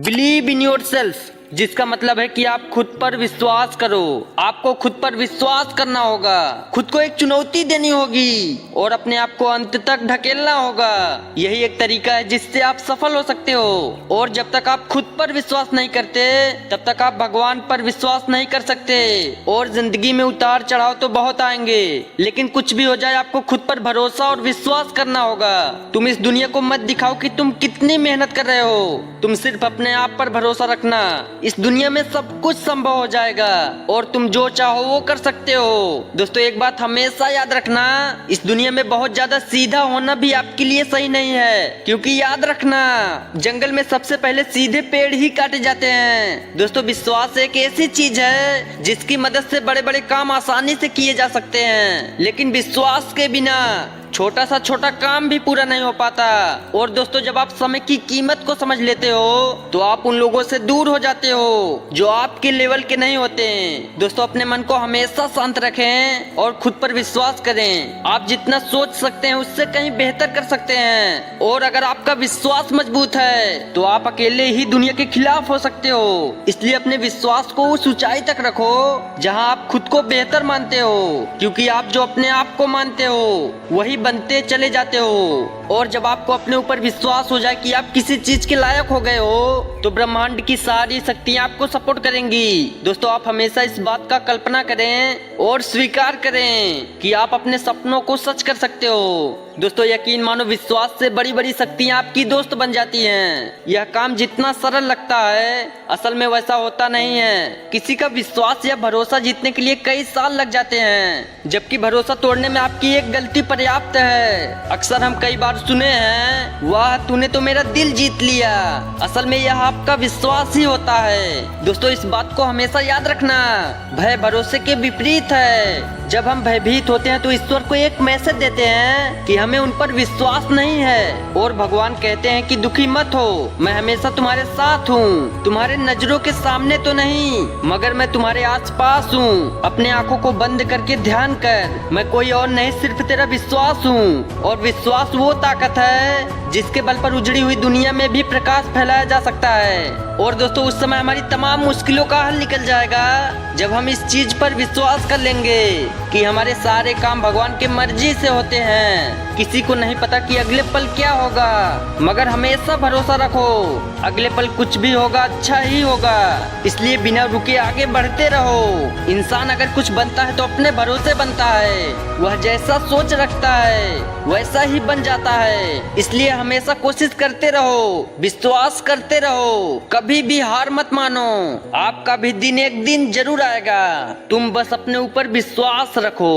Believe in your self, जिसका मतलब है कि आप खुद पर विश्वास करो। आपको खुद पर विश्वास करना होगा, खुद को एक चुनौती देनी होगी और अपने आप को अंत तक ढकेलना होगा। यही एक तरीका है जिससे आप सफल हो सकते हो। और जब तक आप खुद पर विश्वास नहीं करते तब तक आप भगवान पर विश्वास नहीं कर सकते। और जिंदगी में उतार चढ़ाव तो बहुत आएंगे, लेकिन कुछ भी हो जाए आपको खुद पर भरोसा और विश्वास करना होगा। तुम इस दुनिया को मत दिखाओ कि तुम कितनी मेहनत कर रहे हो, तुम सिर्फ अपने आप पर भरोसा रखना। इस दुनिया में सब कुछ संभव हो जाएगा और तुम जो चाहो वो कर सकते हो। दोस्तों, एक बात हमेशा याद रखना, इस दुनिया में बहुत ज्यादा सीधा होना भी आपके लिए सही नहीं है, क्योंकि याद रखना जंगल में सबसे पहले सीधे पेड़ ही काटे जाते हैं। दोस्तों, विश्वास एक ऐसी चीज है जिसकी मदद से बड़े बड़े काम आसानी से किए जा सकते हैं, लेकिन विश्वास के बिना छोटा सा छोटा काम भी पूरा नहीं हो पाता। और दोस्तों, जब आप समय की कीमत को समझ लेते हो तो आप उन लोगों से दूर हो जाते हो जो आपके लेवल के नहीं होते। दोस्तों, अपने मन को हमेशा शांत रखें और खुद पर विश्वास करें। आप जितना सोच सकते हैं उससे कहीं बेहतर कर सकते हैं। और अगर आपका विश्वास मजबूत है तो आप अकेले ही दुनिया के खिलाफ हो सकते हो। इसलिए अपने विश्वास को उस ऊंचाई तक रखो जहां आप खुद को बेहतर मानते हो, क्योंकि आप जो अपने आप को मानते हो वही बनते चले जाते हो। और जब आपको अपने ऊपर विश्वास हो जाए कि आप किसी चीज के लायक हो गए हो तो ब्रह्मांड की सारी शक्तियां आपको सपोर्ट करेंगी। दोस्तों, आप हमेशा इस बात का कल्पना करें और स्वीकार करें कि आप अपने सपनों को सच कर सकते हो। दोस्तों, यकीन मानो, विश्वास से बड़ी बड़ी शक्तियां आपकी दोस्त बन जाती हैं। यह काम जितना सरल लगता है असल में वैसा होता नहीं है। किसी का विश्वास या भरोसा जीतने के लिए कई साल लग जाते हैं, जबकि भरोसा तोड़ने में आपकी एक गलती पर्याप्त है। अक्सर हम कई बार सुने हैं, वाह तूने तो मेरा दिल जीत लिया। असल में यह आपका विश्वास ही होता है। दोस्तों, इस बात को हमेशा याद रखना, भय भरोसे के विपरीत है। जब हम भयभीत होते हैं तो ईश्वर को एक मैसेज देते हैं कि हमें उन पर विश्वास नहीं है। और भगवान कहते हैं कि दुखी मत हो, मैं हमेशा तुम्हारे साथ हूँ। तुम्हारे नजरों के सामने तो नहीं, मगर मैं तुम्हारे आसपास हूँ। अपने आंखों को बंद करके ध्यान कर, मैं कोई और नहीं, सिर्फ तेरा विश्वास हूँ। और विश्वास वो ताकत है जिसके बल पर उजड़ी हुई दुनिया में भी प्रकाश फैलाया जा सकता है। और दोस्तों, उस समय हमारी तमाम मुश्किलों का हल निकल जाएगा जब हम इस चीज पर विश्वास कर लेंगे कि हमारे सारे काम भगवान की मर्जी से होते हैं। किसी को नहीं पता कि अगले पल क्या होगा, मगर हमेशा भरोसा रखो, अगले पल कुछ भी होगा अच्छा ही होगा। इसलिए बिना रुके आगे बढ़ते रहो। इंसान अगर कुछ बनता है तो अपने भरोसे बनता है। वह जैसा सोच रखता है वैसा ही बन जाता है। इसलिए हमेशा कोशिश करते रहो, विश्वास करते रहो, कभी भी हार मत मानो। आपका भी दिन एक दिन जरूर आएगा, तुम बस अपने ऊपर विश्वास रखो।